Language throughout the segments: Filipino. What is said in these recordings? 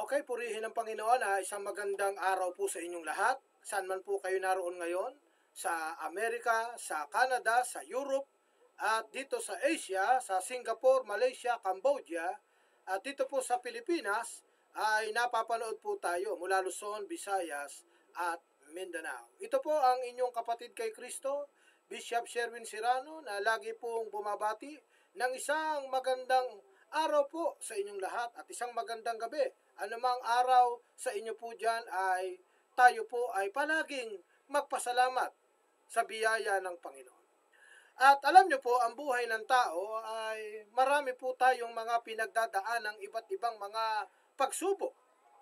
Okay, purihin ng Panginoon. Isang magandang araw po sa inyong lahat. Saan man po kayo naroon ngayon, sa Amerika, sa Canada, sa Europe, at dito sa Asia, sa Singapore, Malaysia, Cambodia, at dito po sa Pilipinas, ay napapanood po tayo mula Luzon, Visayas, at Mindanao. Ito po ang inyong kapatid kay Kristo, Bishop Sherwin Serrano, na lagi pong bumabati ng isang magandang araw po sa inyong lahat at isang magandang gabi. Anumang araw sa inyo po dyan ay tayo po ay palaging magpasalamat sa biyaya ng Panginoon. At alam nyo po, ang buhay ng tao ay marami po tayong mga pinagdadaan ng iba't ibang mga pagsubok.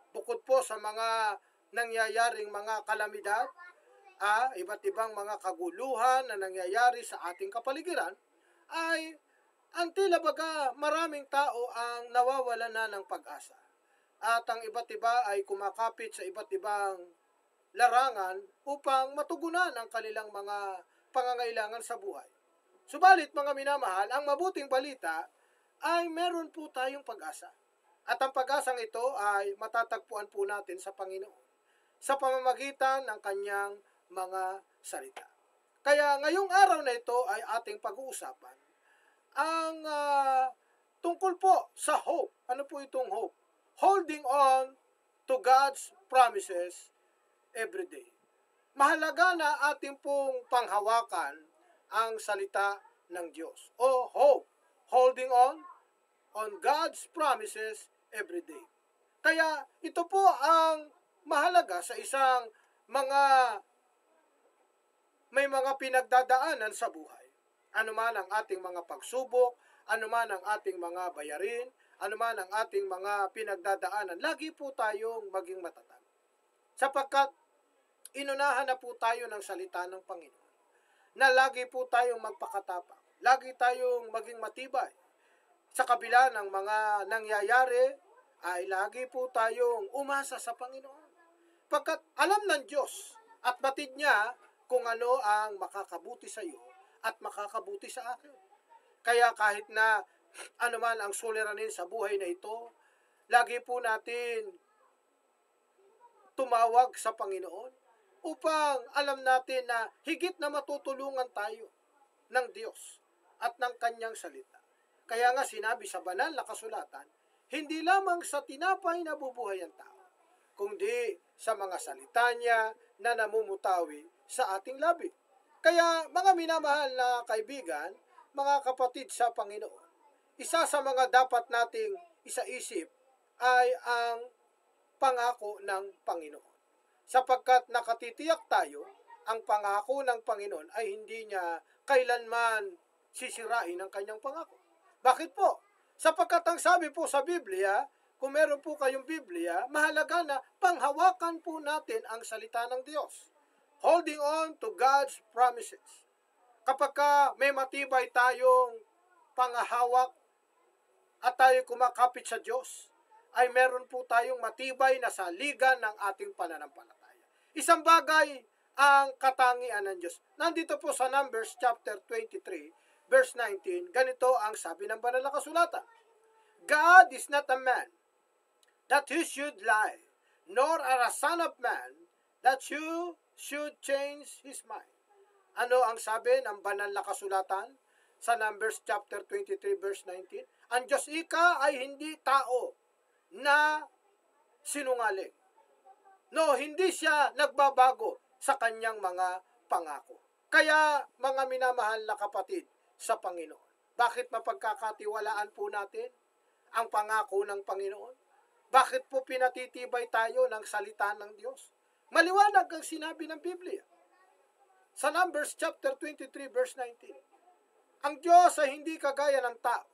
Bukod po sa mga nangyayaring mga kalamidad, iba't ibang mga kaguluhan na nangyayari sa ating kapaligiran, ay ang tila baga maraming tao ang nawawala na ng pag-asa. At ang iba't iba ay kumakapit sa iba't ibang larangan upang matugunan ang kanilang mga pangangailangan sa buhay. Subalit mga minamahal, ang mabuting balita ay meron po tayong pag-asa. At ang pag-asang ito ay matatagpuan po natin sa Panginoon sa pamamagitan ng kanyang mga salita. Kaya ngayong araw na ito ay ating pag-uusapan ang tungkol po sa hope. Ano po itong hope? Holding on to God's promises every day. Mahalaga na ating pong panghawakan ang salita ng Diyos. O hope, holding on God's promises every day. Kaya ito po ang mahalaga sa isang may mga pinagdadaanan sa buhay. Ano man ang ating mga pagsubok, ano man ang ating mga bayarin, ano man ang ating mga pinagdadaanan, lagi po tayong maging matatag. Sapagkat inunahan na po tayo ng salita ng Panginoon, na lagi po tayong magpakatapang, lagi tayong maging matibay. Sa kabila ng mga nangyayari, ay lagi po tayong umasa sa Panginoon. Pagkat alam ng Diyos at batid niya kung ano ang makakabuti sa iyo at makakabuti sa akin. Kaya kahit na anuman ang suliranin sa buhay na ito, lagi po natin tumawag sa Panginoon upang alam natin na higit na matutulungan tayo ng Diyos at ng kanyang salita. Kaya nga sinabi sa banal na kasulatan, hindi lamang sa tinapay na bubuhay ang tao, kundi sa mga salita niya na namumutawi sa ating labi. Kaya mga minamahal na kaibigan, mga kapatid sa Panginoon, isa sa mga dapat nating isaisip ay ang pangako ng Panginoon. Sapagkat nakatitiyak tayo, ang pangako ng Panginoon ay hindi niya kailanman sisirain ang kanyang pangako. Bakit po? Sapagkat ang sabi po sa Biblia, kung meron po kayong Biblia, mahalaga na panghawakan po natin ang salita ng Diyos. Holding on to God's promises. Kapag may matibay tayong panghahawak at tayo kumakapit sa Diyos, ay meron po tayong matibay na saligan ng ating pananampalataya. Isang bagay ang katangian ng Diyos. Nandito po sa Numbers chapter 23, verse 19, ganito ang sabi ng banal na kasulatan. God is not a man that he should lie, nor are a son of man that you should change his mind. Ano ang sabi ng banal na kasulatan sa Numbers chapter 23 verse 19? Ang Diyos ika ay hindi tao na sinungaling. No, hindi siya nagbabago sa kanyang mga pangako. Kaya mga minamahal na kapatid sa Panginoon, bakit mapagkakatiwalaan po natin ang pangako ng Panginoon? Bakit po pinatitibay tayo ng salita ng Diyos? Maliwanag ang sinabi ng Biblia. Sa Numbers chapter 23 verse 19. Ang Diyos ay hindi kagaya ng tao.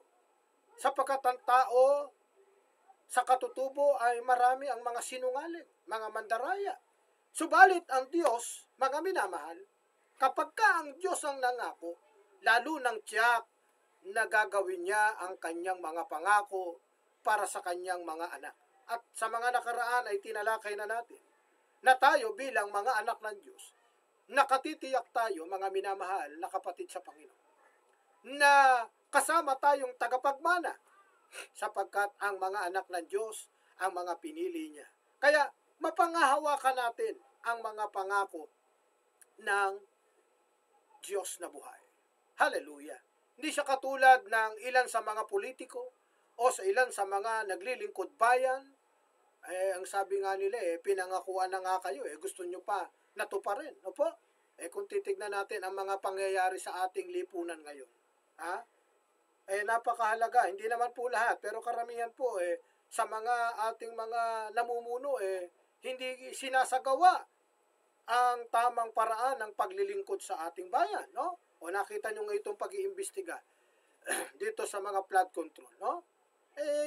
Sapagkat ang tao sa katutubo ay marami ang mga sinungaling, mga mandaraya. Subalit ang Diyos, mga minamahal, kapag ang Diyos ang nangako, lalo nang tiyak na gagawin niya ang kanyang mga pangako para sa kanyang mga anak. At sa mga nakaraan ay tinalakay na natin na tayo bilang mga anak ng Diyos, nakatitiyak tayo, mga minamahal na kapatid sa Panginoon, na kasama tayong tagapagmana sapagkat ang mga anak ng Diyos ang mga pinili niya. Kaya mapangahawakan natin ang mga pangako ng Diyos na buhay. Hallelujah! Hindi siya katulad ng ilan sa mga politiko o sa ilan sa mga naglilingkod bayan. Ang sabi nga nila, pinangakuan na nga kayo, gusto nyo pa natuparin. Opo? Kung titignan natin ang mga pangyayari sa ating lipunan ngayon, napakahalaga. Hindi naman po lahat, pero karamihan po, sa mga ating mga namumuno, hindi sinasagawa ang tamang paraan ng paglilingkod sa ating bayan, no? O nakita nyo nga itong pag-iimbestiga dito sa mga flood control, no?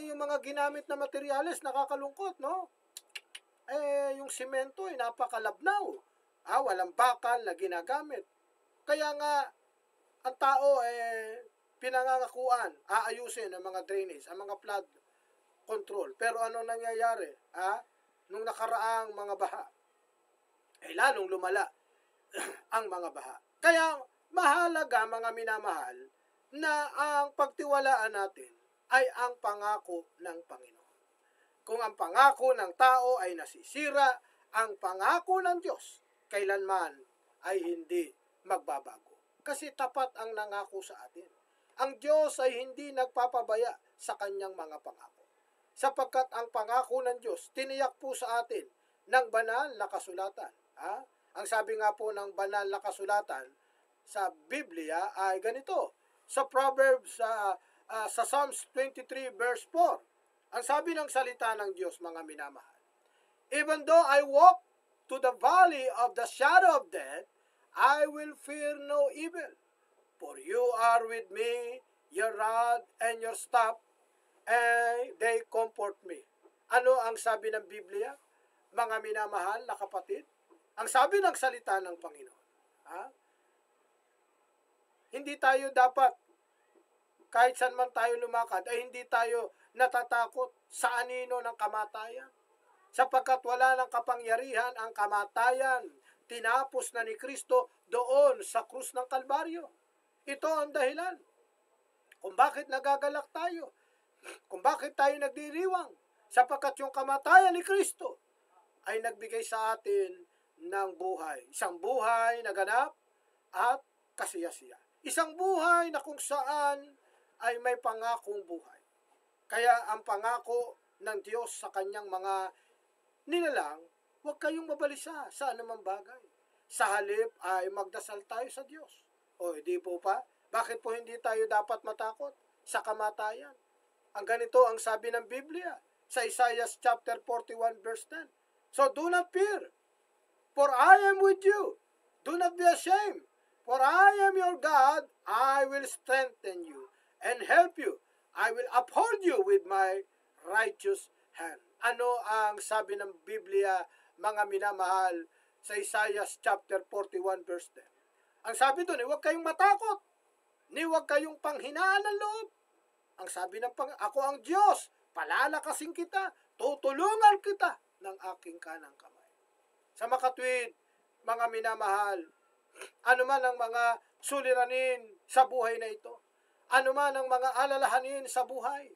Yung mga ginamit na materyales, nakakalungkot, no? Yung simento ay napakalabnaw. Walang bakal na ginagamit. Kaya nga, ang tao pinangangakuan, aayusin ang mga drainage, ang mga flood control. Pero ano nangyayari? Nung nakaraang mga baha, lalong lumala ang mga baha. Kaya mahalaga, mga minamahal, na ang pagtiwalaan natin ay ang pangako ng Panginoon. Kung ang pangako ng tao ay nasisira, ang pangako ng Diyos kailanman ay hindi magbabago. Kasi tapat ang nangako sa atin. Ang Diyos ay hindi nagpapabaya sa kanyang mga pangako. Sapagkat ang pangako ng Diyos, tiniyak po sa atin ng banal na kasulatan. Ang sabi nga po ng banal na kasulatan sa Biblia ay ganito. Sa Proverbs, sa Psalms 23 verse 4, ang sabi ng salita ng Diyos, mga minamahal, even though I walk to the valley of the shadow of death, I will fear no evil. For you are with me, your rod and your staff, and they comfort me. Ano ang sabi ng Biblia, mga minamahal na kapatid? Ang sabi ng salita ng Panginoon, hindi tayo dapat, kahit saan man tayo lumakad, ay hindi tayo natatakot sa anino ng kamatayan. Sapagkat wala ng kapangyarihan ang kamatayan. Tinapos na ni Kristo doon sa krus ng Kalbaryo. Ito ang dahilan kung bakit nagagalak tayo. Kung bakit tayo nagdiriwang. Sapagkat yung kamatayan ni Kristo ay nagbigay sa atin ng buhay. Isang buhay na ganap at kasiyasiya. Isang buhay na kung saan ay may pangakong buhay. Kaya ang pangako ng Diyos sa kanyang mga nilalang, huwag kayong mabalisa sa anumang bagay. Sa halip ay magdasal tayo sa Diyos. O hindi po pa? Bakit po hindi tayo dapat matakot sa kamatayan? Ang ganito ang sabi ng Biblia sa Isaiah chapter 41 verse 10. So do not fear, for I am with you. Do not be ashamed, for I am your God. I will strengthen you and help you. I will uphold you with my righteous hand. Ano ang sabi ng Biblia, mga minamahal, sa Isaiah chapter 41 verse 10? Ang sabi doon, huwag kayong matakot, ni huwag kayong panghinaan ng loob. Ang sabi ng ako ang Diyos, palalakasin kita, tutulungan kita ng aking kanang kamay. Sa makatwid, mga minamahal, ano man ang mga suliranin sa buhay na ito, ano man ang mga alalahanin sa buhay,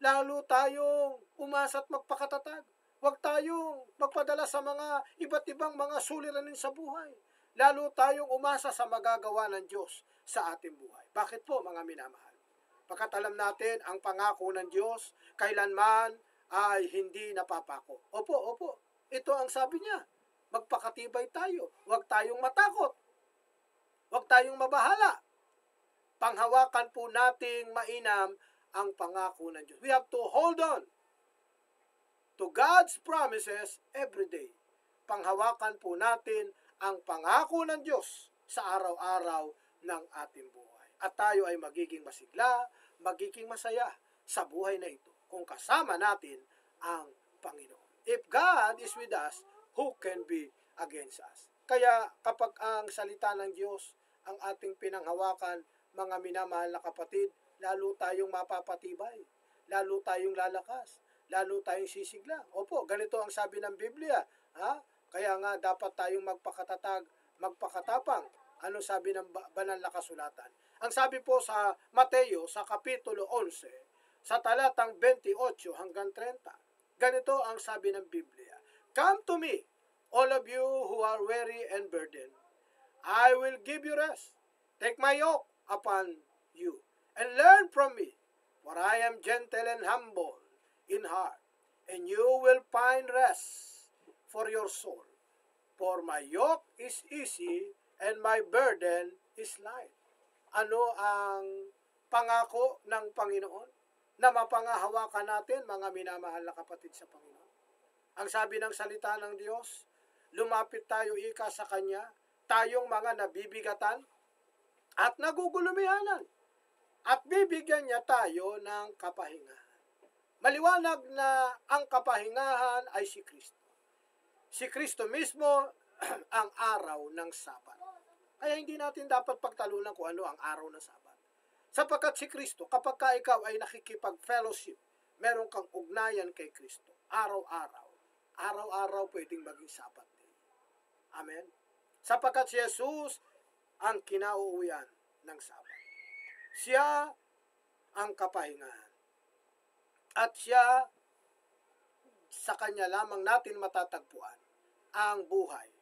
lalo tayong umasa at magpakatatag. Huwag tayong magpadala sa mga iba't ibang mga suliranin sa buhay. Lalo tayong umasa sa magagawa ng Diyos sa ating buhay. Bakit po, mga minamahal? Pagkat alam natin ang pangako ng Diyos, kailanman ay hindi napapako. Opo. Ito ang sabi niya. Magpakatibay tayo. Huwag tayong matakot. Huwag tayong mabahala. Panghawakan po nating mainam ang pangako ng Diyos. We have to hold on to God's promises every day. Panghawakan po natin ang pangako ng Diyos sa araw-araw ng ating buhay. At tayo ay magiging masigla, magiging masaya sa buhay na ito kung kasama natin ang Panginoon. If God is with us, who can be against us? Kaya kapag ang salita ng Diyos ang ating pinanghawakan, mga minamahal na kapatid, lalo tayong mapapatibay, lalo tayong lalakas, lalo tayong sisigla. Opo, ganito ang sabi ng Biblia. Kaya nga dapat tayong magpakatatag, magpakatapang. Ano sabi ng banal na kasulatan? Ang sabi po sa Mateo, sa Kapitulo 11, sa talatang 28 hanggang 30, Ganito ang sabi ng Biblia. Come to me, all of you who are weary and burdened. I will give you rest. Take my yoke upon you, and learn from me, for I am gentle and humble in heart, and you will find rest for your soul. For my yoke is easy, and my burden is light. Ano ang pangako ng Panginoon na mapangahawakan natin, mga minamahal na kapatid sa Panginoon? Ang sabi ng salita ng Diyos, lumapit tayo ika sa Kanya, tayong mga nabibigatan at nagugulumihanan, at bibigyan niya tayo ng kapahingahan. Maliwanag na ang kapahingahan ay si Kristo. Si Kristo mismo ang araw ng Sabat. Kaya hindi natin dapat pagtalunan kung ano ang araw ng Sabat. Sapagkat si Kristo, kapag ka ikaw ay nakikipag-fellowship, meron kang ugnayan kay Kristo, araw-araw pwedeng maging Sabat day. Amen? Sapagkat si Jesus ang kinauuwian ng Sabat. Siya ang kapahingahan. At siya, sa Kanya lamang natin matatagpuan ang buhay.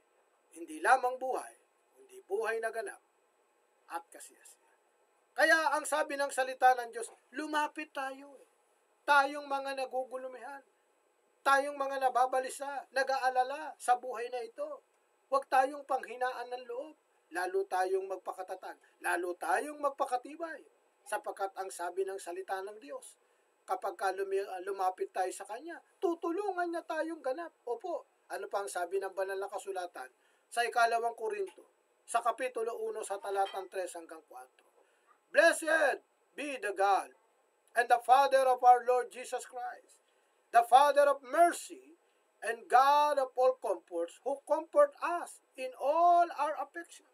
Hindi lamang buhay, kundi buhay na ganap at kasiyasiya. Kaya ang sabi ng salita ng Diyos, lumapit tayo. Tayong mga nagugulumihan. Tayong mga nababalisa, nag-aalala sa buhay na ito. Huwag tayong panghinaan ng loob. Lalo tayong magpakatatag. Lalo tayong magpakatibay. Sapagkat ang sabi ng salita ng Diyos, kapag lumapit tayo sa Kanya, tutulungan niya tayong ganap. Opo, ano pa ang sabi ng banal na kasulatan? Sa 2 Korinto, sa Kapitulo 1, sa talatang 3 hanggang 4. Blessed be the God and the Father of our Lord Jesus Christ, the Father of mercy and God of all comforts, who comfort us in all our affliction.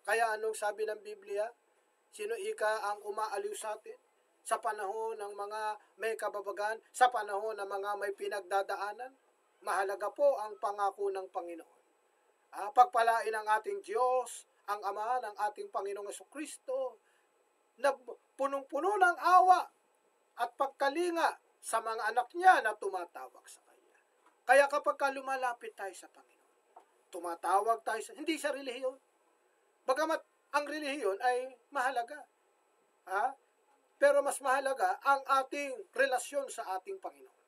Kaya anong sabi ng Biblia? Sino ika ang umaaliw sa atin? Sa panahon ng mga may kababagan, sa panahon ng mga may pinagdadaanan, mahalaga po ang pangako ng Panginoon. Pagpalain ang ating Diyos, ang Ama ng ating Panginoong Jesucristo, na punong-puno ng awa at pagkalinga sa mga anak niya na tumatawag sa Kanya. Kaya kapag lumalapit tayo sa Panginoon, tumatawag tayo sa, hindi sa relihiyon. Bagamat ang relihiyon ay mahalaga. Pero mas mahalaga ang ating relasyon sa ating Panginoon.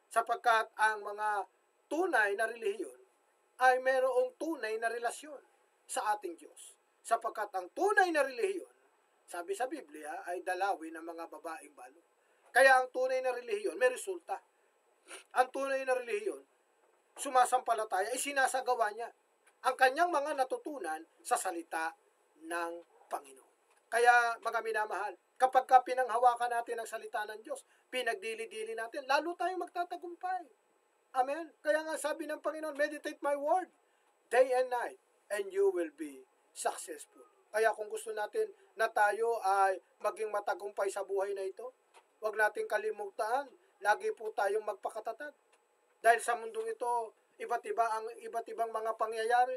Sapagkat ang mga tunay na relihiyon ay mayroong tunay na relasyon sa ating Diyos. Sapagkat ang tunay na relihiyon, sabi sa Biblia, ay dalawin ng mga babaeng balo. Kaya ang tunay na relihiyon may resulta. Ang tunay na relihiyon, sumasampalataya, ay sinasagawa niya ang kanyang mga natutunan sa salita ng Panginoon. Kaya mga minamahal, kapag pinanghawakan natin ang salita ng Diyos, pinagdili-dili natin, lalo tayong magtatagumpay. Amen? Kaya nga sabi ng Panginoon, meditate my word day and night, and you will be successful. Kaya kung gusto natin na tayo ay maging matagumpay sa buhay na ito, huwag nating kalimutan, lagi po tayong magpakatatag. Dahil sa mundong ito, iba't ibang mga pangyayari.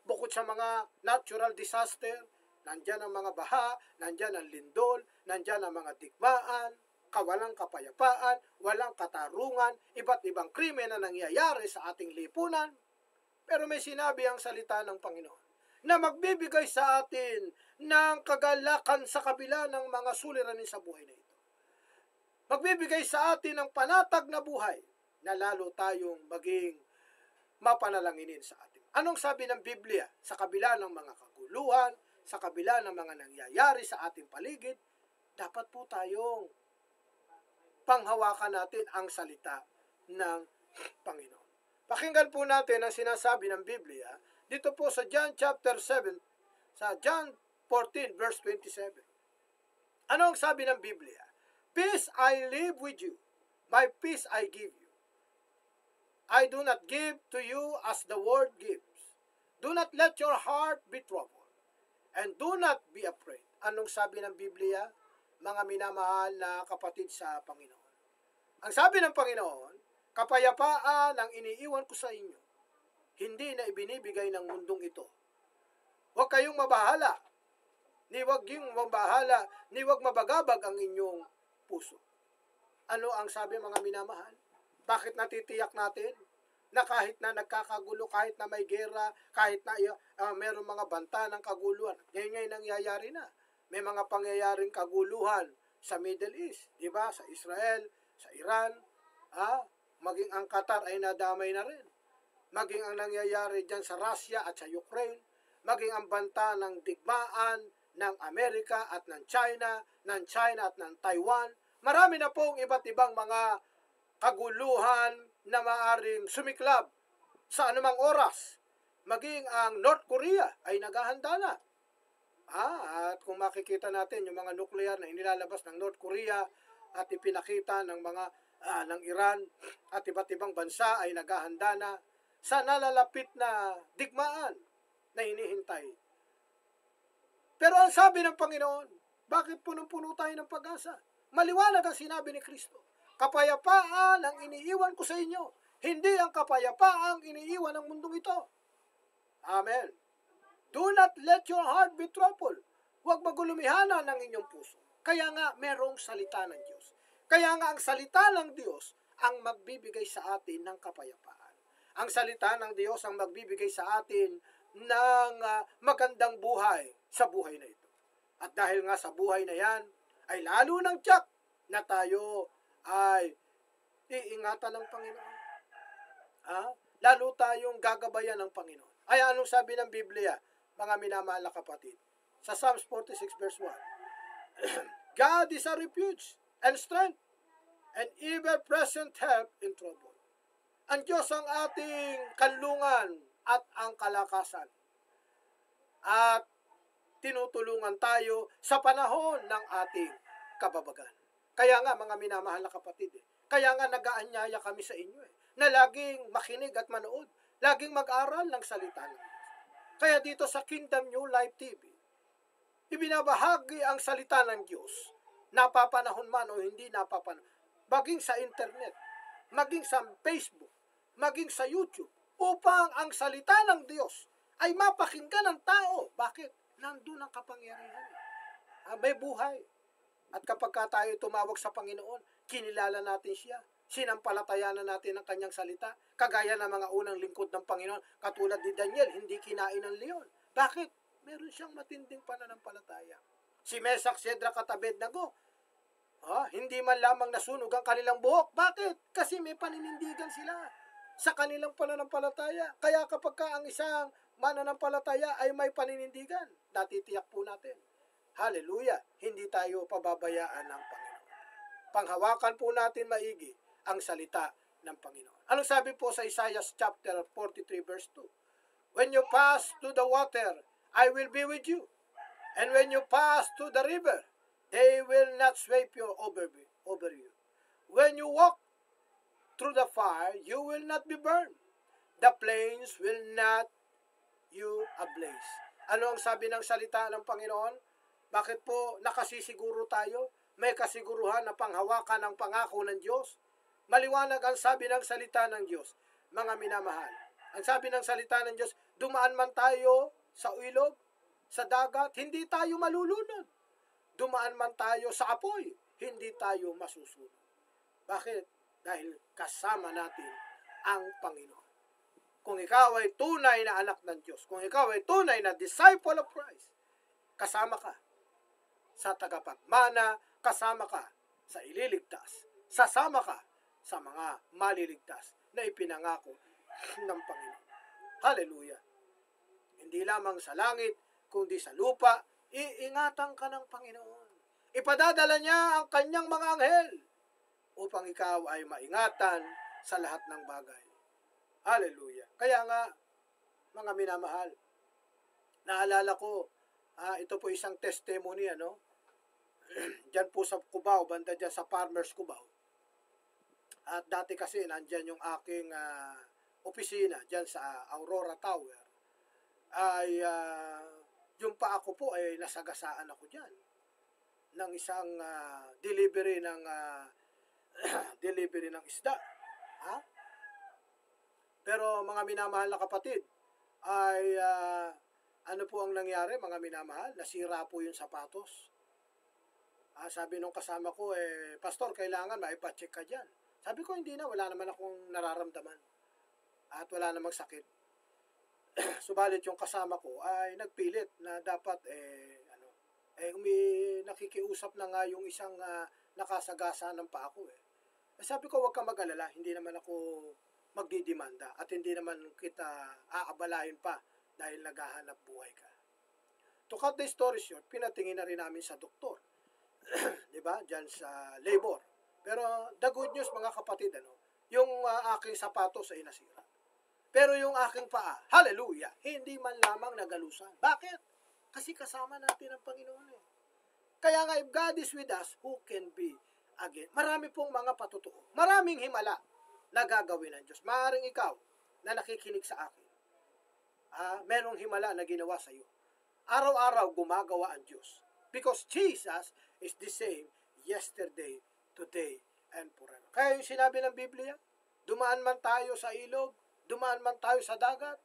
Bukod sa mga natural disaster, nandyan ang mga baha, nandyan ang lindol, nandyan ang mga digmaan, kawalang kapayapaan, walang katarungan, iba't ibang krimen na nangyayari sa ating lipunan. Pero may sinabi ang salita ng Panginoon na magbibigay sa atin ng kagalakan sa kabila ng mga suliranin sa buhay na ito. Magbibigay sa atin ng panatag na buhay na lalo tayong maging mapanalanginin sa atin. Anong sabi ng Biblia? Sa kabila ng mga kaguluhan, sa kabila ng mga nangyayari sa ating paligid, dapat po tayong panghawakan natin ang salita ng Panginoon. Pakinggan po natin ang sinasabi ng Biblia dito po sa John chapter 7, sa John 14 verse 27. Ano ang sabi ng Biblia? Peace I leave with you, my peace I give you. I do not give to you as the world gives. Do not let your heart be troubled, and do not be afraid. Anong sabi ng Biblia? Mga minamahal na kapatid sa Panginoon. Ang sabi ng Panginoon, kapayapaan ang iniiwan ko sa inyo, hindi na ibinibigay ng mundong ito. Huwag kayong mabahala, ni huwag mabagabag ang inyong puso. Ano ang sabi mga minamahal? Bakit natitiyak natin na kahit na nagkakagulo, kahit na may gera, kahit na mayroong mga banta ng kaguluhan, ngayon nangyayari na. May mga pangyayaring kaguluhan sa Middle East, di ba? Sa Israel, sa Iran, maging ang Qatar ay nadamay na rin. Maging ang nangyayari dyan sa Russia at sa Ukraine, maging ang banta ng digmaan ng Amerika at ng China at ng Taiwan. Marami na pong iba't ibang mga kaguluhan na maaring sumiklab sa anumang oras. Maging ang North Korea ay naghahanda na. At kung makikita natin yung mga nuclear na inilalabas ng North Korea at ipinakita ng mga ng Iran at iba't ibang bansa ay naghahanda na sa nalalapit na digmaan na hinihintay. Pero ang sabi ng Panginoon, bakit punong-puno tayo ng pag-asa? Maliwanag ang sinabi ni Kristo. Kapayapaan ang iniiwan ko sa inyo. Hindi ang kapayapaang iniiwan ng mundong ito. Amen. Do not let your heart be troubled. Huwag magulumihanan ng inyong puso. Kaya nga, merong salita ng Diyos. Kaya nga, ang salita ng Diyos ang magbibigay sa atin ng kapayapaan. Ang salita ng Diyos ang magbibigay sa atin ng magandang buhay sa buhay na ito. At dahil nga sa buhay na yan, ay lalo ng tiyak na tayo ay iingatan ng Panginoon. Lalo tayong gagabayan ng Panginoon. Ay anong sabi ng Biblia, mga minamahal na kapatid? Sa Psalms 46 verse 1. God is a refuge and strength, and ever-present help in trouble. Ang Diyos ang ating kanlungan at ang kalakasan. At tinutulungan tayo sa panahon ng ating kababagan. Kaya nga mga minamahal na kapatid, kaya nga nag-aanyaya kami sa inyo na laging makinig at manood, laging mag-aral ng salita ng Diyos. Kaya dito sa Kingdom New Life TV, ibinabahagi ang salita ng Diyos, napapanahon man o hindi napapanahon, maging sa internet, maging sa Facebook, maging sa YouTube, upang ang salita ng Diyos ay mapakinggan ng tao. Bakit? Nandun ang kapangyarihan. May buhay. At kapag tayo tumawag sa Panginoon, kinilala natin siya. Sinampalatayanan natin ang kanyang salita. Kagaya ng mga unang lingkod ng Panginoon, katulad ni Daniel, hindi kinain ng leon. Bakit? Meron siyang matinding pananampalataya. Si Mesak, Shadrach at Abednego, hindi man lamang nasunog ang kanilang buhok. Bakit? Kasi may paninindigan sila sa kanilang pananampalataya. Kaya kapag ang isang mananampalataya ay may paninindigan, natitiyak po natin. Hallelujah! Hindi tayo pababayaan ng Panginoon. Panghawakan po natin maigi ang salita ng Panginoon. Anong sabi po sa Isaiah chapter 43 verse 2? When you pass to the water, I will be with you. And when you pass to the river, they will not sweep you over you. When you walk through the fire, you will not be burned. The flames will not you ablaze. Ano ang sabi ng salita ng Panginoon? Bakit po nakasisiguro tayo? May kasiguruhan na panghawakan ng pangako ng Diyos? Maliwanag ang sabi ng salita ng Diyos, mga minamahal. Ang sabi ng salita ng Diyos, dumaan man tayo sa ilog, sa dagat, hindi tayo malulunod. Dumaan man tayo sa apoy, hindi tayo masusunod. Bakit? Dahil kasama natin ang Panginoon. Kung ikaw ay tunay na anak ng Diyos, kung ikaw ay tunay na disciple of Christ, kasama ka sa tagapagmana, kasama ka sa ililigtas, sasama ka sa mga maliligtas na ipinangako ng Panginoon. Hallelujah! Hindi lamang sa langit, kundi sa lupa, iingatan ka ng Panginoon. Ipadadala niya ang kanyang mga anghel upang ikaw ay maingatan sa lahat ng bagay. Hallelujah! Kaya nga, mga minamahal, naalala ko, ito po isang testimony, Diyan po sa Cubao, banda dyan sa Farmers Cubao. At dati kasi, nandyan yung aking opisina, dyan sa Aurora Tower. Ay, yung pa ako po, ay nasagasaan ako dyan. Ng isang delivery ng isda. Pero mga minamahal na kapatid, ay ano po ang nangyari, mga minamahal? Nasira po yung sapatos. Sabi nung kasama ko, Pastor, kailangan maipacheck ka dyan. Sabi ko, hindi na, wala naman akong nararamdaman. At wala namang sakit. Subalit yung kasama ko ay nagpilit na dapat nakikiusap na nga yung isang nakasagasa ng pa ako eh. Sabi ko, huwag kang mag-alala, hindi naman ako magdidemanda at hindi naman kita aabalahin pa dahil naghahanap buhay ka. To cut the story short, pinatingin na rin namin sa doktor. Diba? Diyan sa labor. Pero the good news mga kapatid, yung aking sapatos ay nasira. Pero yung aking paa, hallelujah, hindi man lamang nagalusan. Bakit? Kasi kasama natin ang Panginoon eh. Kaya nga, if God is with us, who can be again? Marami pong mga patutuo. Maraming himala na gagawin ng Diyos. Maaaring ikaw na nakikinig sa akin, merong himala na ginawa sa iyo. Araw-araw gumagawa ang Diyos. Because Jesus is the same yesterday, today, and forever. Kaya yung sinabi ng Biblia, dumaan man tayo sa ilog, dumaan man tayo sa dagat,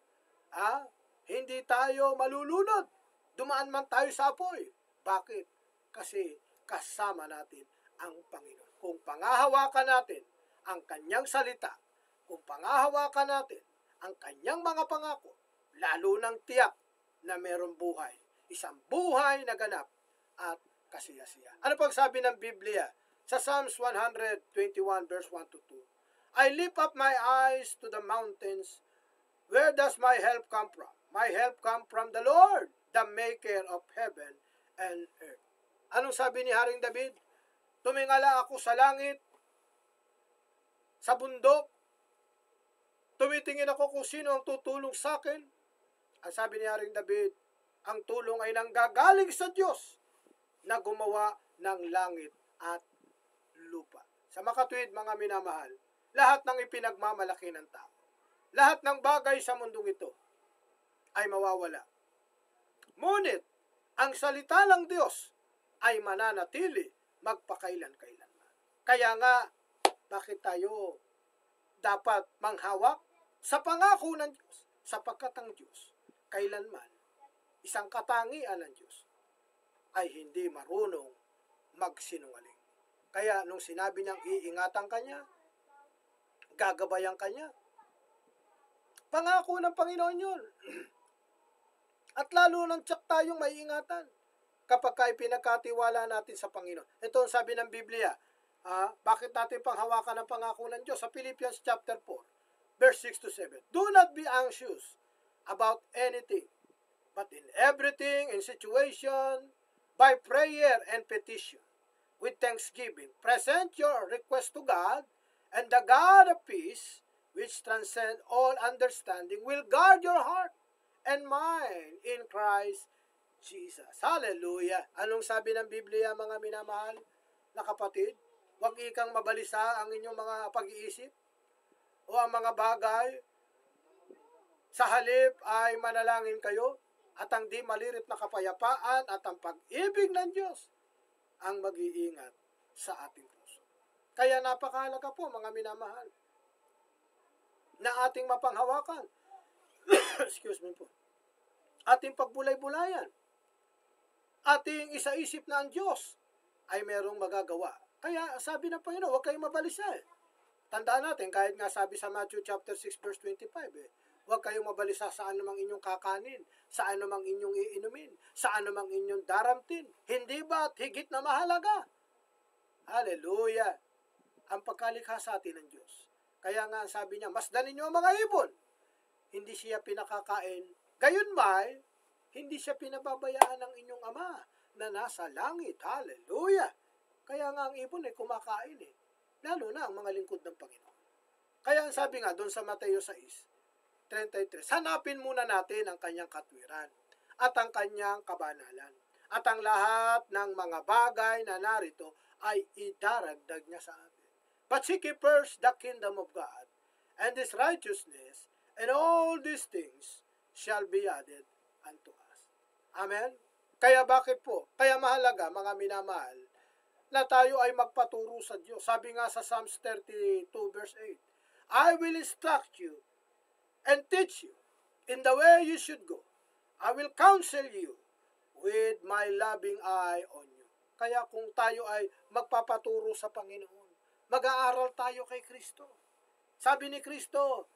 hindi tayo malulunod. Dumaan man tayo sa apoy. Bakit? Kasi kasama natin ang Panginoon. Kung pangahawakan natin ang kanyang salita, kung pangahawakan natin ang kanyang mga pangako, lalo ng tiyak na merong buhay. Isang buhay na ganap at kasiyasiya. Ano pang sabi ng Biblia? Sa Psalms 121 verse 1 to 2. I lift up my eyes to the mountains. Where does my help come from? My help come from the Lord, the maker of heaven and earth. Anong sabi ni Haring David? Tumingala ako sa langit, sa bundok. Tumitingin ako kung sino ang tutulong sa akin. Ang sabi ni Haring David, ang tulong ay nanggagaling sa Diyos na gumawa ng langit at lupa. Sa makatuwid, mga minamahal, lahat ng ipinagmamalaki ng tao, lahat ng bagay sa mundong ito ay mawawala. Ngunit, ang salita ng Diyos ay mananatili magpakailan-kailanman. Kaya nga, bakit tayo dapat manghawak sa pangako ng Diyos? Sapagkat ang Diyos, kailanman, isang katangian ng Diyos, ay hindi marunong magsinungaling. Kaya nung sinabi niyang iingatan kanya, gagabayan kanya, pangako ng Panginoon yun. At lalo nang tsak tayong maiingatan kapag kay pinagkatiwala natin sa Panginoon. Ito ang sabi ng Biblia. Bakit natin panghawakan ang pangako ng Diyos? Sa Philippians chapter 4, verse 6 to 7. Do not be anxious about anything, but in everything, in situation, by prayer and petition, with thanksgiving, present your request to God, and the God of peace, which transcends all understanding, will guard your heart and mind in Christ Jesus. Hallelujah! Anong sabi ng Biblia, mga minamahal na kapatid? Huwag ikang mabalisa ang inyong mga pag-iisip o ang mga bagay. Sa halip ay manalangin kayo at ang di malirip na kapayapaan at ang pag-ibig ng Diyos ang mag-iingat sa ating puso. Kaya napakahalaga po, mga minamahal, na ating mapanghawakan. Excuse me po. Ating pagbulay-bulayan. Ating isaisip na ang Diyos ay merong magagawa. Kaya sabi ng Panginoon, huwag kayong mabalisa eh. Tandaan natin, kahit nga sabi sa Matthew chapter 6 verse 25 huwag kayong mabalisa sa anumang inyong kakanin, sa anumang inyong iinumin, sa anumang inyong daramtin. Hindi ba't higit na mahalaga? Hallelujah! Ang pagkalikha sa atin ng Diyos. Kaya nga sabi niya, masdanin niyo ang mga ibon. Hindi siya pinakakain. Gayunmay, hindi siya pinababayaan ng inyong Ama na nasa langit. Hallelujah! Kaya nga ang ibon ay kumakain eh. Lalo na ang mga lingkod ng Panginoon. Kaya ang sabi nga doon sa Mateo 6:33, hanapin muna natin ang kanyang katwiran at ang kanyang kabanalan. At ang lahat ng mga bagay na narito ay idaragdag niya sa atin. But seek ye first the kingdom of God and His righteousness, and all these things shall be added unto us. Amen? Kaya bakit po? Kaya mahalaga, mga minamahal, na tayo ay magpaturo sa Diyos. Sabi nga sa Psalms 32 verse 8, I will instruct you and teach you in the way you should go. I will counsel you with my loving eye on you. Kaya kung tayo ay magpapaturo sa Panginoon, Mag-aaral tayo kay Kristo. Sabi ni Kristo,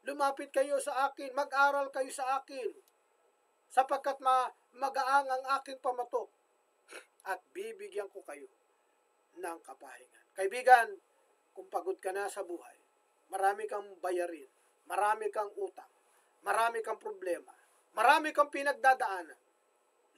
lumapit kayo sa akin, mag-aral kayo sa akin, sapagkat magaang ang aking pamatok at bibigyan ko kayo ng kapahingan. Kaibigan, kung pagod ka na sa buhay, marami kang bayarin, marami kang utang, marami kang problema, marami kang pinagdadaanan,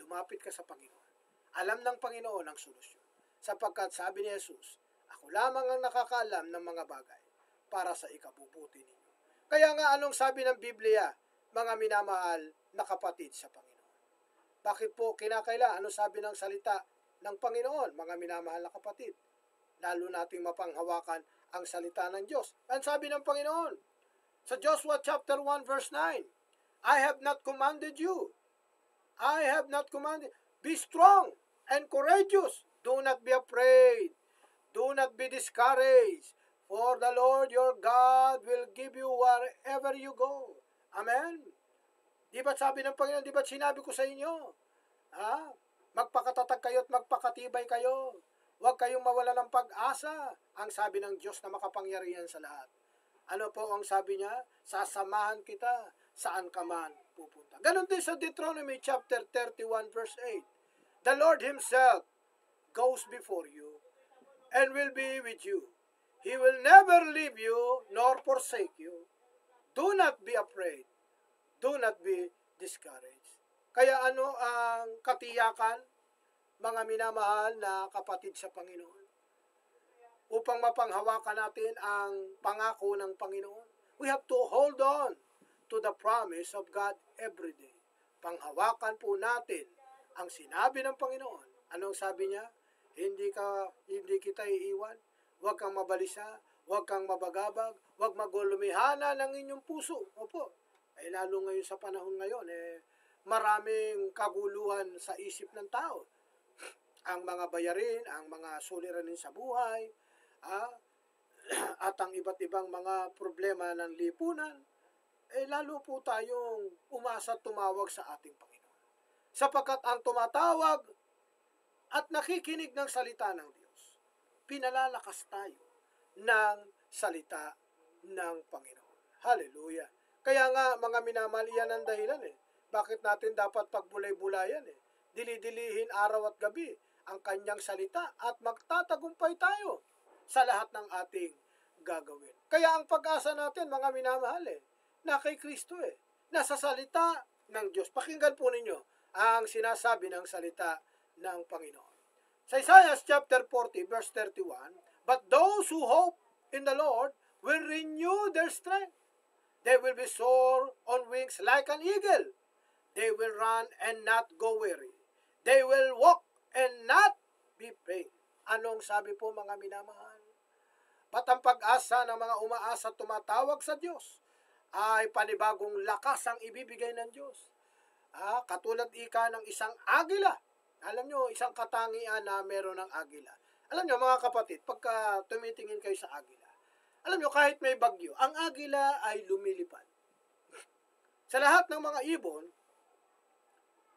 lumapit ka sa Panginoon. Alam ng Panginoon ang solusyon. Sapagkat sabi ni Jesus, ako lamang ang nakakaalam ng mga bagay para sa ikabubuti ninyo. Kaya nga anong sabi ng Biblia, mga minamahal na kapatid sa Panginoon? Bakit po kinakailangan? Ano sabi ng salita ng Panginoon, mga minamahal na kapatid? Lalo nating mapanghawakan ang salita ng Diyos. Ang sabi ng Panginoon, sa Joshua chapter 1 verse 9, I have not commanded you. I have not commanded. Be strong and courageous. Do not be afraid. Do not be discouraged. For the Lord your God will give you wherever you go. Amen. Di ba't sabi ng Panginoon, di ba't sinabi ko sa inyo? Magpakatatag kayo at magpakatibay kayo. Huwag kayong mawala ng pag-asa. Ang sabi ng Diyos na makapangyarihan sa lahat. Ano po ang sabi niya? Sasamahan kita saan ka man pupunta. Ganon din sa Deuteronomy chapter 31 verse 8. The Lord Himself goes before you and will be with you. He will never leave you nor forsake you. Do not be afraid. Do not be discouraged. Kaya ano ang katiyakan, mga minamahal na kapatid sa Panginoon? Upang mapanghawakan natin ang pangako ng Panginoon, we have to hold on to the promise of God every day. Panghawakan po natin ang sinabi ng Panginoon. Anong sabi niya? Hindi kita iiwan. Huwag kang mabalisa, huwag kang mabagabag, huwag magulumihana ng inyong puso. Opo, lalo ngayon sa panahon ngayon, maraming kaguluhan sa isip ng tao. Ang mga bayarin, ang mga suliranin sa buhay, at ang iba't ibang mga problema ng lipunan, lalo po tayong umasa at tumawag sa ating Panginoon. Sapagkat ang tumatawag at nakikinig ng salita ng Diyos, pinalalakas tayo ng salita ng Panginoon. Hallelujah. Kaya nga, mga minamahal, yan ang dahilan bakit natin dapat pagbulay-bulayan Dili-dilihin araw at gabi ang kanyang salita at magtatagumpay tayo sa lahat ng ating gagawin. Kaya ang pag-asa natin, mga minamahal, na kay Kristo nasa salita ng Diyos. Pakinggan po ninyo ang sinasabi ng salita ng Panginoon. Sa Isaiah chapter 40 verse 31, but those who hope in the Lord will renew their strength. They will be soar on wings like an eagle. They will run and not go weary. They will walk and not be faint. Anong sabi po, mga minamahal? Ba't ang pag-asa ng mga umaasa at tumatawag sa Diyos ay panibagong lakas ang ibibigay ng Diyos. Katulad ika ng isang agila. Alam nyo, isang katangian na meron ng agila. Alam nyo, mga kapatid, pagka tumitingin kayo sa agila, alam nyo, kahit may bagyo, ang agila ay lumilipad. Sa lahat ng mga ibon,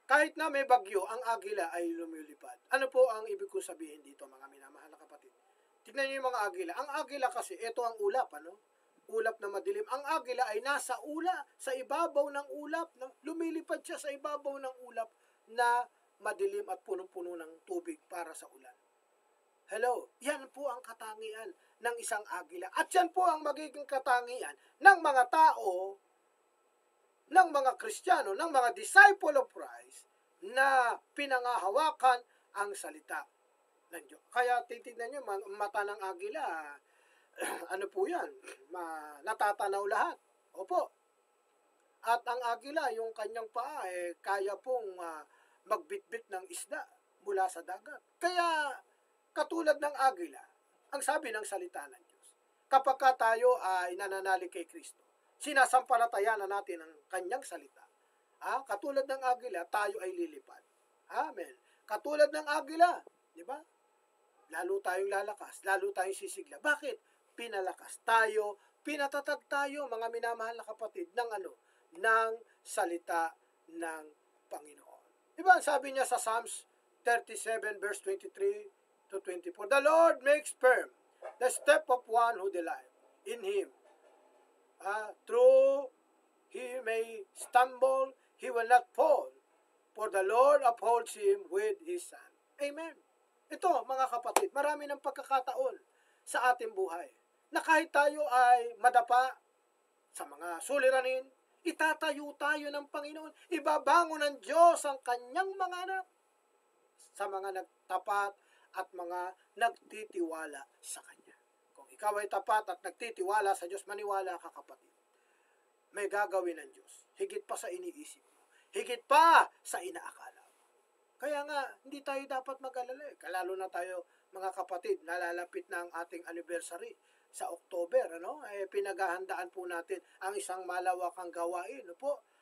kahit na may bagyo, ang agila ay lumilipad. Ano po ang ibig kong sabihin dito, mga minamahal na kapatid? Tignan nyo yung mga agila. Ang agila kasi, ito ang ulap, ulap na madilim. Ang agila ay nasa sa ibabaw ng ulap. Lumilipad siya sa ibabaw ng ulap na madilim at punong-puno ng tubig para sa ulan. Hello, yan po ang katangian ng isang agila. At yan po ang magiging katangian ng mga tao, ng mga Kristiyano, ng mga disciple of Christ na pinangahawakan ang salita ng Diyos. Kaya titignan nyo, mata ng agila, ano po yan? Natatanaw lahat. Opo. At ang agila, yung kanyang paa, kaya pong magbitbit ng isda mula sa dagat. Kaya, katulad ng agila, ang sabi ng salita ng Diyos, kapag tayo ay nananalig kay Kristo, sinasampalataya na natin ang kanyang salita. Katulad ng agila, tayo ay lilipad. Amen. Katulad ng agila, di ba? Lalo tayong lalakas, lalo tayong sisigla. Bakit? Pinalakas tayo, pinatatag tayo, mga minamahal na kapatid, ng salita ng Panginoon. Diba, sabi niya sa Psalms 37 verse 23 to 24, the Lord makes firm The step of one who delight in Him. Through he may stumble, he will not fall, for the Lord upholds him with His hand. Amen. Ito, mga kapatid, marami ng pagkakataon sa ating buhay na kahit tayo ay madapa sa mga suliranin, itatayo tayo ng Panginoon. Ibabangon ng Diyos ang kanyang mga anak sa mga nagtapat at mga nagtitiwala sa Kanya. Kung ikaw ay tapat at nagtitiwala sa Diyos, maniwala ka, kapatid. May gagawin ng Diyos. Higit pa sa iniisip mo. Higit pa sa inaakala mo. Kaya nga, hindi tayo dapat mag-alala. Lalo na tayo, mga kapatid, nalalapit na ang ating anniversary sa October. Pinaghahandaan po natin ang isang malawakang gawain.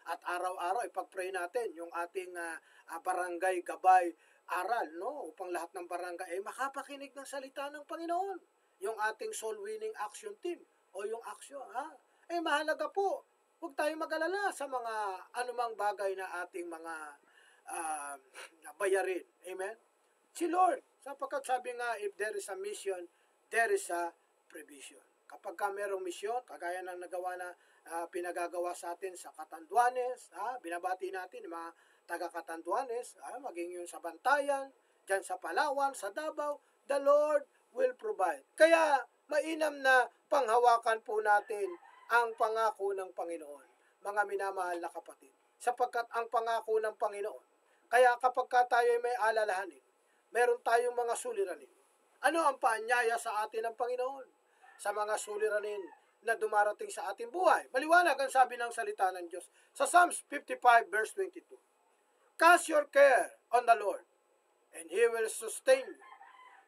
At araw-araw, ipag-pray natin yung ating barangay gabay aral, upang lahat ng barangay ay makapakinig ng salita ng Panginoon. Yung ating soul winning action team o yung action, mahalaga po. Huwag tayong mag-alala sa mga anumang bagay na ating mga bayarin. Amen? Si Lord, sapagkat sabi nga, if there is a mission, there is a provision. Kapag ka merong misyon, kagaya ng nagawa na pinagagawa sa atin sa Catanduanes, binabati natin yung mga taga-Catanduanes, maging yun sa Bantayan, dyan sa Palawan, sa Davao, the Lord will provide. Kaya, mainam na panghawakan po natin ang pangako ng Panginoon, mga minamahal na kapatid. Sapagkat ang pangako ng Panginoon, kaya kapag tayo may alalahanin, meron tayong mga suliranin. Ano ang paanyaya sa atin ng Panginoon? Sa mga suliranin na dumarating sa ating buhay. Maliwanag ang sabi ng salita ng Diyos sa Psalms 55 verse 22. Cast your care on the Lord, and He will sustain you.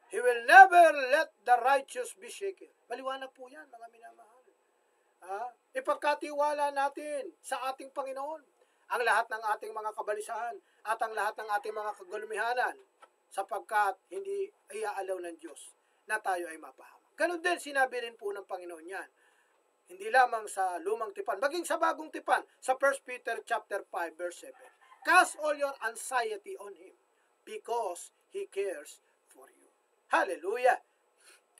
He will never let the righteous be shaken. Maliwanag po yan, mga minamahal. Ipagkatiwala natin sa ating Panginoon ang lahat ng ating mga kabalisahan at ang lahat ng ating mga kagulumihanan, sapagkat hindi iaalaw ng Diyos na tayo ay mapahamak. Ganun din sinabi rin po ng Panginoon yan. Hindi lamang sa lumang tipan, maging sa bagong tipan, sa 1 Peter chapter 5 verse 7. Cast all your anxiety on Him because He cares for you. Hallelujah!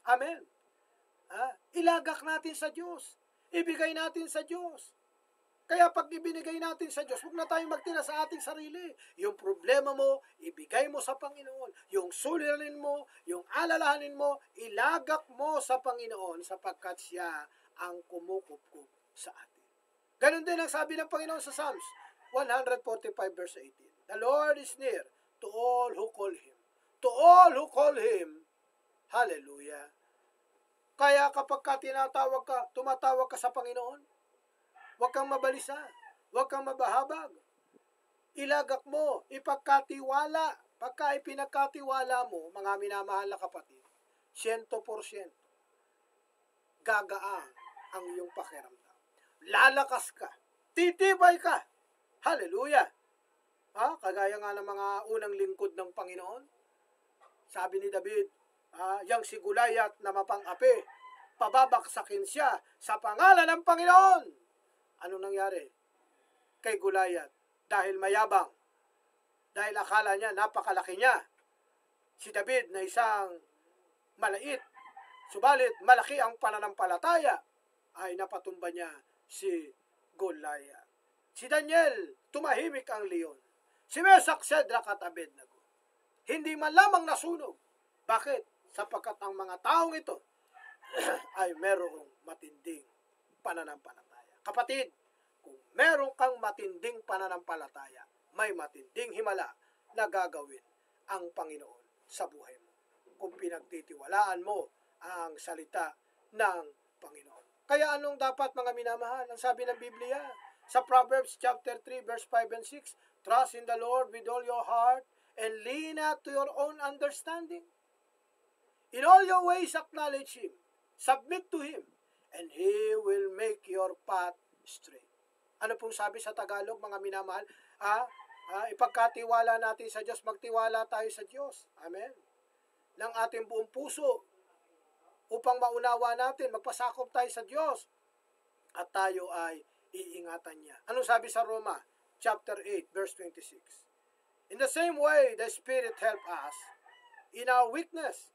Amen! Ilagak natin sa Diyos. Ibigay natin sa Diyos. Kaya pag ibinigay natin sa Diyos, huwag na tayong magtira sa ating sarili. Yung problema mo, ibigay mo sa Panginoon. Yung suliranin mo, yung alalahanin mo, ilagak mo sa Panginoon sapagkat Siya ang kumukupkup sa atin. Ganon din ang sabi ng Panginoon sa Psalms 145 verse 18. The Lord is near to all who call Him. To all who call Him. Hallelujah. Kaya kapag tumatawag ka sa Panginoon, huwag kang mabalisa, huwag kang mabahabag. Ilagak mo, ipagkatiwala. Pagka ipinagkatiwala mo, mga minamahal na kapatid, 100% gagaan ang iyong pakiramdam. Lalakas ka, titibay ka. Hallelujah! Kagaya nga ng mga unang lingkod ng Panginoon, sabi ni David, yang si Gulayat na mapang-api, pababaksakin siya sa pangalan ng Panginoon. Ano nangyari kay Gulayat? Dahil mayabang, dahil akala niya napakalaki niya, si David na isang malait, subalit malaki ang pananampalataya, ay napatumba niya si Goliath. Si Daniel, tumahimik ang leon. Si Mesak, Shadrach at Abednego, hindi man lamang nasunog. Bakit? Sapagkat ang mga taong ito ay merong matinding pananampalataya. Kapatid, kung meron kang matinding pananampalataya, may matinding himala na gagawin ang Panginoon sa buhay mo. Kung pinagtitiwalaan mo ang salita ng Panginoon. Kaya anong dapat, mga minamahal? Ang sabi ng Biblia sa Proverbs chapter 3 verse 5 and 6, trust in the Lord with all your heart and lean not to your own understanding. In all your ways acknowledge Him, submit to Him, and He will make your path straight. Ano pong sabi sa Tagalog, mga minamahal? Ipagkatiwala natin sa Diyos, magtiwala tayo sa Diyos. Amen. Ng ating buong puso, upang maunawa natin, magpasakop tayo sa Diyos, at tayo ay iingatan niya. Anong sabi sa Roma, chapter 8, verse 26? In the same way, the Spirit help us in our weakness.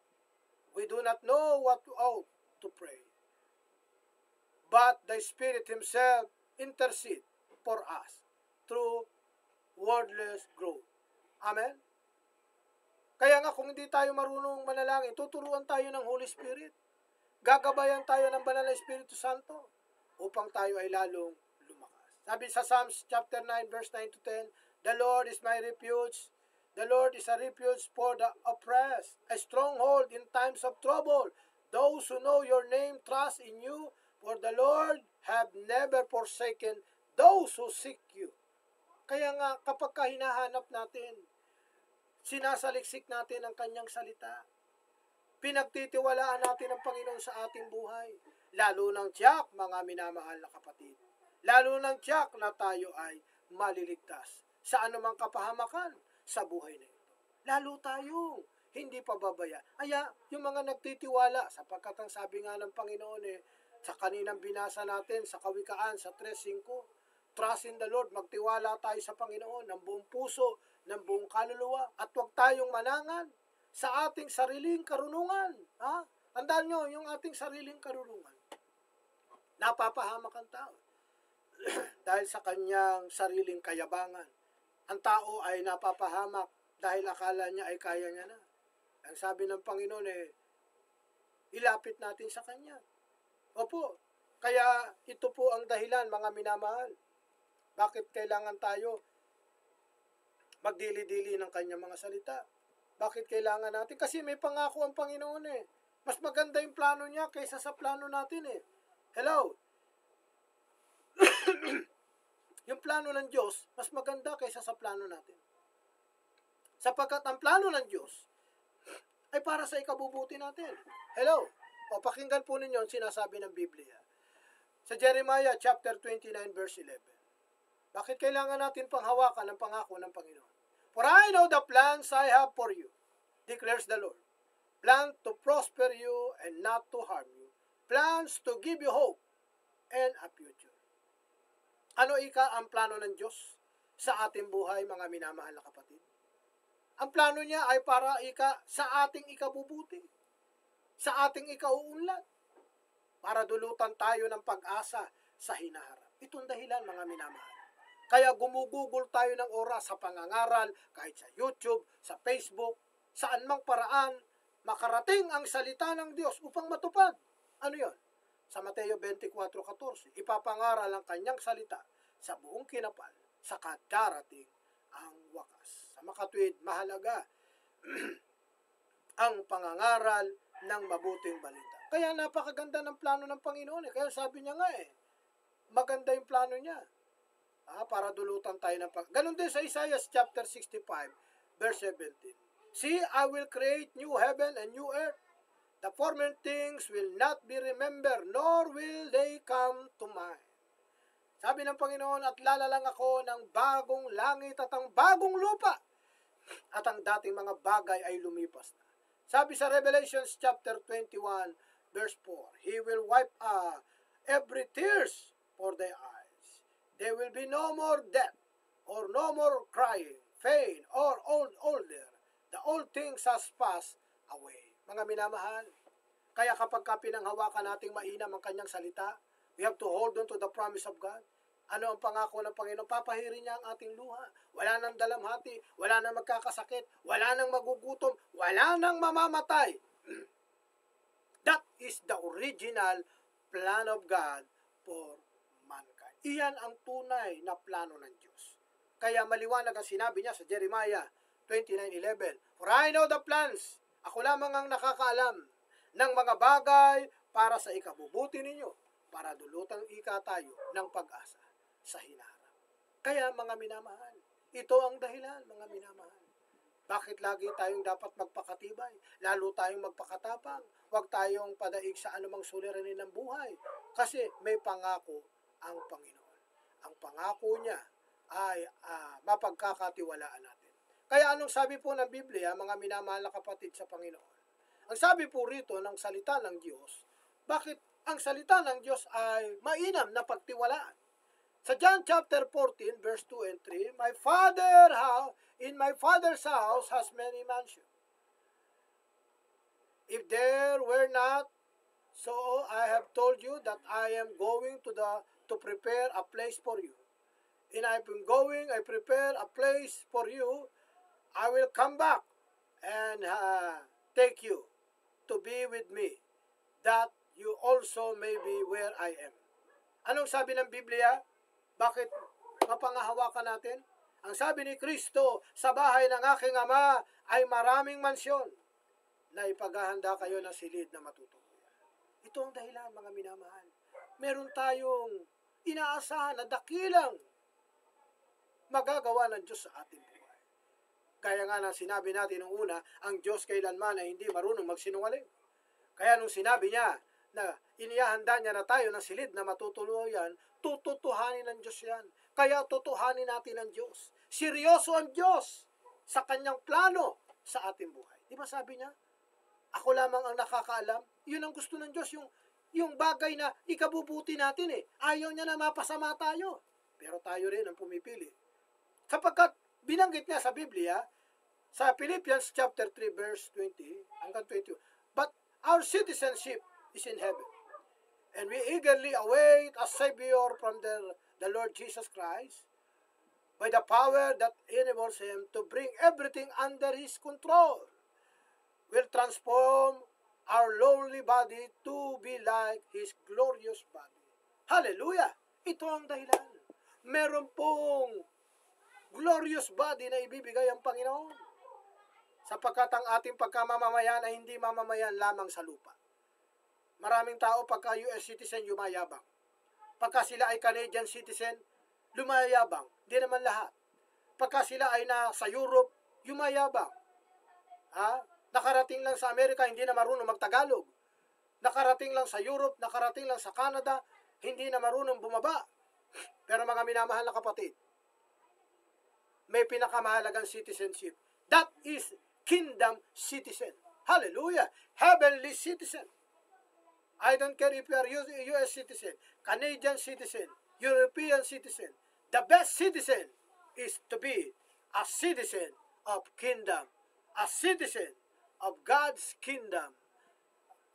We do not know what ought to pray, but the Spirit Himself intercede for us through wordless growth. Amen? Kaya nga kung hindi tayo marunong manalangin, tuturuan tayo ng Holy Spirit. Gagabayan tayo ng Banal na Espiritu Santo upang tayo ay lalong lumakas. Sabi sa Psalms chapter 9 verse 9 to 10, "The Lord is my refuge. The Lord is a refuge for the oppressed, a stronghold in times of trouble. Those who know your name trust in you, for the Lord have never forsaken those who seek you." Kaya nga kapag hinahanap natin, sinasaliksik natin ang kanyang salita, pinagtitiwalaan natin ang Panginoon sa ating buhay, lalo ng tiyak, mga minamahal na kapatid, lalo ng tiyak na tayo ay maliligtas sa anumang kapahamakan sa buhay na ito. Lalo tayong hindi pababaya. Kaya yung mga nagtitiwala, sapagkat ang sabi nga ng Panginoon sa kaninang binasa natin sa Kawikaan sa 3:5, trust in the Lord, magtiwala tayo sa Panginoon ng buong puso, ng buong kaluluwa, at huwag tayong manangan sa ating sariling karunungan. Tandaan nyo, yung ating sariling karunungan, napapahamak ang tao dahil sa kanyang sariling kayabangan. Ang tao ay napapahamak dahil akala niya ay kaya niya na. Ang sabi ng Panginoon ilapit natin sa Kanya. Opo, kaya ito po ang dahilan, mga minamahal. Bakit kailangan tayo magdili-dili ng Kanyang mga salita? Bakit kailangan natin? Kasi may pangako ang Panginoon Mas maganda yung plano niya kaysa sa plano natin Hello? Yung plano ng Diyos, mas maganda kaysa sa plano natin. Sapagkat ang plano ng Diyos ay para sa ikabubuti natin. Hello? O pakinggan po ninyo ang sinasabi ng Biblia. Sa Jeremiah chapter 29 verse 11. Bakit kailangan natin panghawakan ang pangako ng Panginoon? "For I know the plans I have for you, declares the Lord. Plan to prosper you and not to harm you. Plans to give you hope and a future." Ano ang plano ng Diyos sa ating buhay, mga minamahal na kapatid? Ang plano niya ay para sa ating ikabubuti, sa ating ikauunlad, para dulutan tayo ng pag-asa sa hinaharap. Itong dahilan, mga minamahal. Kaya gumugugol tayo ng oras sa pangangaral, kahit sa YouTube, sa Facebook, saan mang paraan, makarating ang salita ng Diyos upang matupad. Ano yon? Sa Mateo 24:14, ipapangaral ang kanyang salita sa buong kinapal, saka darating ang wakas. Sa makatwid, mahalaga ang pangangaral ng mabuting balita. Kaya napakaganda ng plano ng Panginoon Kaya sabi niya nga maganda yung plano niya. Para dulutan tayo ng Ganon din sa Isaiah chapter 65, verse 17. "See, I will create new heaven and new earth. The former things will not be remembered, nor will they come to mind." Sabi ng Panginoon, "At lalalang ako ng bagong langit at ang bagong lupa, at ang dating mga bagay ay lumipas na." Sabi sa Revelation chapter 21, verse 4, "He will wipe every tears for their eyes. There will be no more death, or no more crying, pain, or older. The old things has passed away." Mga minamahal, kaya kapag pinanghawakan nating mainam ang kanyang salita, we have to hold on to the promise of God. Ano ang pangako ng Panginoon? Papahirin niya ang ating luha. Wala nang dalamhati, wala nang magkakasakit, wala nang magugutom, wala nang mamamatay. That is the original plan of God for mankind. Iyan ang tunay na plano ng Diyos. Kaya maliwanag ang sinabi niya sa Jeremiah 29:11. "For I know the plans." Ako lamang ang nakakaalam ng mga bagay para sa ikabubuti ninyo, para dulutang tayo ng pag-asa sa hinaharap. Kaya mga minamahal, ito ang dahilan, mga minamahal. Bakit lagi tayong dapat magpakatibay? Lalo tayong magpakatapang. Huwag tayong padaig sa anumang suliranin ng buhay. Kasi may pangako ang Panginoon. Ang pangako niya ay mapagkakatiwalaan natin. Kaya anong sabi po ng Biblia, mga minamahal na kapatid sa Panginoon? Ang sabi po rito ng salita ng Diyos, bakit ang salita ng Diyos ay mainam na pagtiwalaan? Sa John chapter 14, verse 2 and 3, in my Father's house has many mansions. If there were not, so I have told you that I am going to prepare a place for you. And I've been going, I prepare a place for you. I will come back and take you to be with me, that you also may be where I am. Anong sabi ng Biblia? Bakit mapangahawakan natin? Ang sabi ni Kristo, sa bahay ng aking Ama ay maraming mansyon na ipaghahanda kayo ng silid na matutuluyan. Ito ang dahilan, mga minamahal. Meron tayong inaasahan na dakilang magagawa ng Diyos sa ating buhay. Kaya nga nang sinabi natin nung una, ang Diyos kailanman ay hindi marunong magsinungaling. Kaya nung sinabi niya na inihahanda niya na tayo ng silid na matutuluyan, tututuhanin ng Diyos yan. Kaya tutuhanin natin ang Diyos. Seryoso ang Diyos sa kanyang plano sa ating buhay. Di ba sabi niya, ako lamang ang nakakaalam? Yun ang gusto ng Diyos, yung bagay na ikabubuti natin eh. Ayaw niya na mapasama tayo. Pero tayo rin ang pumipili. Sapagkat binanggit niya sa Biblia, sa Philippians chapter 3 verse 20 hanggang 22, but our citizenship is in heaven, and we eagerly await a Savior from the Lord Jesus Christ, by the power that enables Him to bring everything under His control, will transform our lowly body to be like His glorious body. Hallelujah! Ito ang dahilan. Meron pong glorious body na ibibigay ang Panginoon. Sapagkat ang ating pagkamamamayan ay hindi mamamayan lamang sa lupa. Maraming tao pagka US citizen, yumayabang. Pagka sila ay Canadian citizen, lumayabang. Di naman lahat. Pagka sila ay nasa Europe, yumayabang. Nakarating lang sa Amerika, hindi na marunong magtagalog. Nakarating lang sa Europe, nakarating lang sa Canada, hindi na marunong bumaba. Pero mga minamahal na kapatid, may pinakamahalagang citizenship. That is kingdom citizen. Hallelujah! Heavenly citizen. I don't care if you are US citizen, Canadian citizen, European citizen. The best citizen is to be a citizen of kingdom, a citizen of God's kingdom,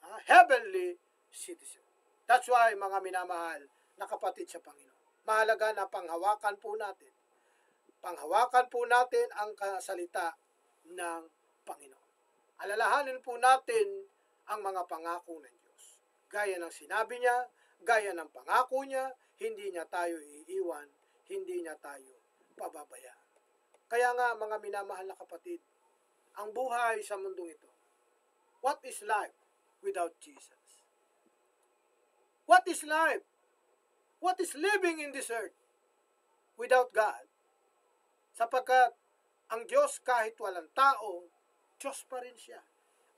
a heavenly citizen. That's why, mga minamahal na kapatid sa Panginoon, mahalaga na panghawakan po natin ang kasalita ng Panginoon. Alalahanin po natin ang mga pangako ng Diyos. Gaya ng sinabi niya, gaya ng pangako niya, hindi niya tayo iiwan, hindi niya tayo pababayaan. Kaya nga, mga minamahal na kapatid, ang buhay sa mundong ito, what is life without Jesus? What is life? What is living in this earth without God? Sapagkat ang Diyos kahit walang tao, Diyos pa rin siya.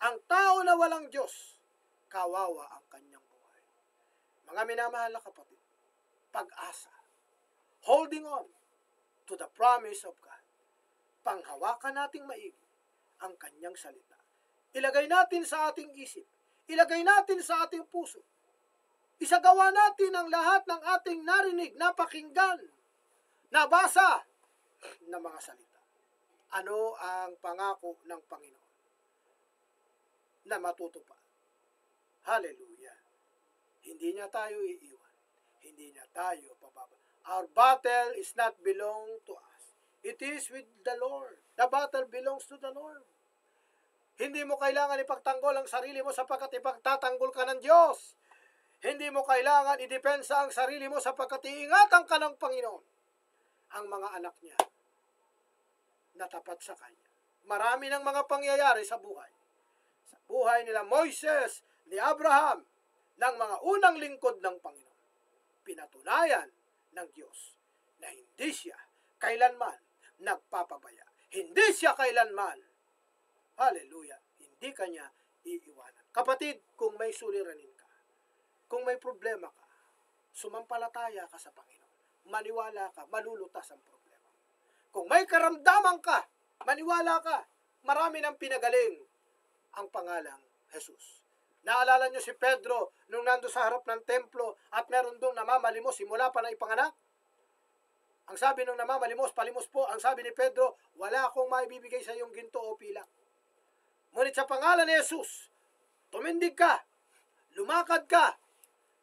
Ang tao na walang Diyos, kawawa ang kanyang buhay. Mga minamahal na kapatid, pag-asa, holding on to the promise of God. Panghawakan nating maigi ang kanyang salita. Ilagay natin sa ating isip, ilagay natin sa ating puso. Isagawa natin ang lahat ng ating narinig, napakinggan, nabasa na mga salita. Ano ang pangako ng Panginoon na matutupad? Hallelujah! Hindi niya tayo iiwan. Hindi niya tayo pababa. Our battle is not belong to us. It is with the Lord. The battle belongs to the Lord. Hindi mo kailangan ipagtanggol ang sarili mo sapagkat ipagtatanggol ka ng Diyos. Hindi mo kailangan idepensa ang sarili mo sapagkat iingatan ka ng Panginoon. Ang mga anak niya na tapat sa Kanya. Marami ng mga pangyayari sa buhay. Sa buhay nila Moises, ni Abraham, ng mga unang lingkod ng Panginoon. Pinatunayan ng Diyos na hindi siya kailanman nagpapabaya. Hindi siya kailanman, hallelujah, hindi kanya iiwanan. Kapatid, kung may suliranin ka, kung may problema ka, sumampalataya ka sa Panginoon. Maniwala ka, malulutas ang problema. Kung may karamdaman ka, maniwala ka, marami nang pinagaling ang pangalang Jesus. Naalala niyo si Pedro nung nando sa harap ng templo at meron doon namamalimos simula pa na ipanganak? Ang sabi nung namamalimos, palimos po, ang sabi ni Pedro, wala akong maibibigay sa iyong ginto o pilak. Ngunit sa pangalan ni Jesus, tumindig ka, lumakad ka,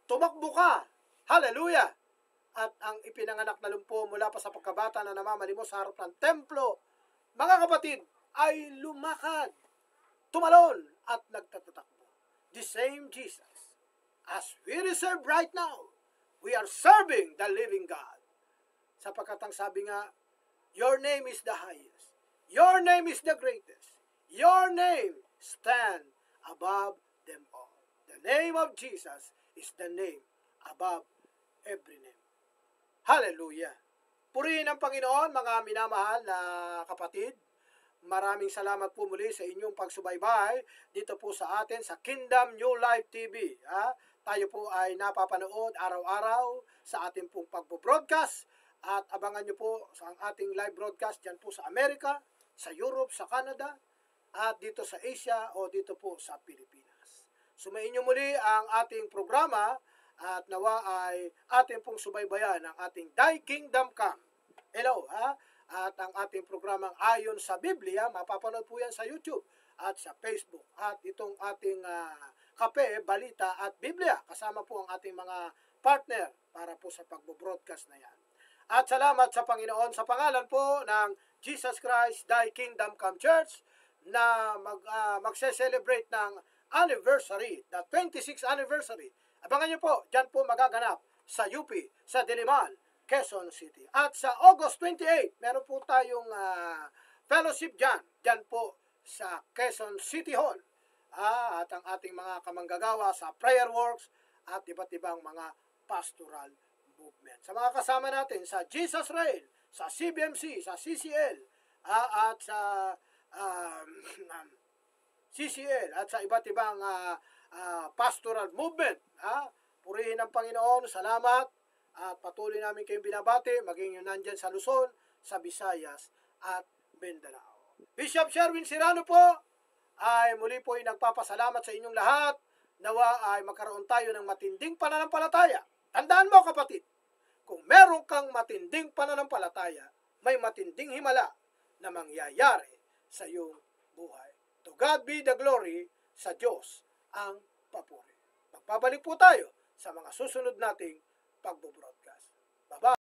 tumakbo ka, hallelujah! At ang ipinanganak na lumpo mula pa sa pagkabata na namamalimos sa harap ng templo, mga kapatid, ay lumakad, tumalon, at nagtatatakbo. The same Jesus, as we reserve right now, we are serving the living God. Sapagkat ang sabi nga, your name is the highest. Your name is the greatest. Your name stand above them all. The name of Jesus is the name above every name. Hallelujah! Purihin ang Panginoon, mga minamahal na kapatid. Maraming salamat po muli sa inyong pagsubaybay dito po sa atin sa Kingdom New Life TV. Tayo po ay napapanood araw-araw sa ating pong pagbo-broadcast at abangan nyo po sa ating live broadcast dyan po sa Amerika, sa Europe, sa Canada at dito sa Asia o dito po sa Pilipinas. Sumayin nyo muli ang ating programa at nawa ay ating pong subaybayan ang ating Thy Kingdom Come. Hello, At ang ating programang Ayon sa Biblia, mapapanood po yan sa YouTube at sa Facebook. At itong ating Kape, Balita at Biblia, kasama po ang ating mga partner para po sa pagbo-broadcast na yan. At salamat sa Panginoon sa pangalan po ng Jesus Christ, Thy Kingdom Come Church, na magse-celebrate ng anniversary, the 26th anniversary. Abangan nyo po, dyan po magaganap sa UP, sa Diliman, Quezon City. At sa August 28, meron po tayong fellowship dyan po sa Quezon City Hall. At ang ating mga kamanggagawa sa prayer works at iba't ibang mga pastoral movement. Sa mga kasama natin sa Jesus Rail, sa CBMC, sa CCL, at sa CCL, at sa iba't ibang pastoral movement. Purihin ang Panginoon, salamat, at patuloy namin kayong binabati, maging yun nandyan sa Luzon, sa Visayas, at Mindanao. Bishop Sherwin Sirano po, ay muli po ay nagpapasalamat sa inyong lahat, nawa ay magkaroon tayo ng matinding pananampalataya. Tandaan mo kapatid, kung meron kang matinding pananampalataya, may matinding himala na mangyayari sa iyong buhay. To God be the glory, sa Diyos ang papuri. Magbabalik po tayo sa mga susunod nating pagbo-broadcast. Bye-bye!